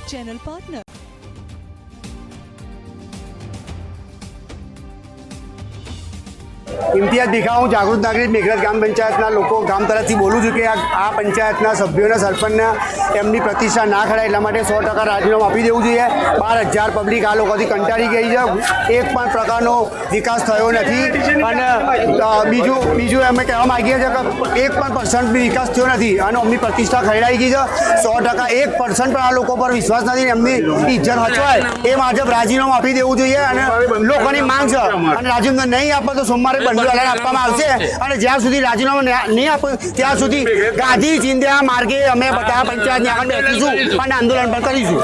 channel partner. Imtiaz Bhikha, હું જાગૃત નાગરિક મેઘરજ ગ્રામ પંચાયતના લોકો ગામ તરફથી બોલું છું કે આ પંચાયતના સભ્યોના સરપંચના એમની પ્રતિષ્ઠા ના ખરાય એટલા માટે 100% રાજીનામું આપી દેવું જોઈએ। 12,000 પબ્લિક આ લોકોથી કંટાળી ગઈ છે, એક પણ પ્રકારનો વિકાસ થયો નથી। અને બીજું અમે કહેવા માગીએ છીએ કે 1% બી વિકાસ થયો નથી અને એમની પ્રતિષ્ઠા ખરડાઈ ગઈ છે। 100% 1% પણ આ લોકો પર વિશ્વાસ નથી, એમની ઇજ્જત હચવાય એ માટે રાજીનામું આપી દેવું જોઈએ અને લોકોની માંગ છે અને રાજીનામું નહીં આપે તો સોમવારે બંધવાળાને આપવામાં આવશે અને જ્યાં સુધી રાજીનામું નહીં આપે ત્યાં સુધી ગાંધી ચિંધ્યા માર્ગે અમે બધા પંચાયતની આગળ બેસીશું અને આંદોલન પણ કરીશું।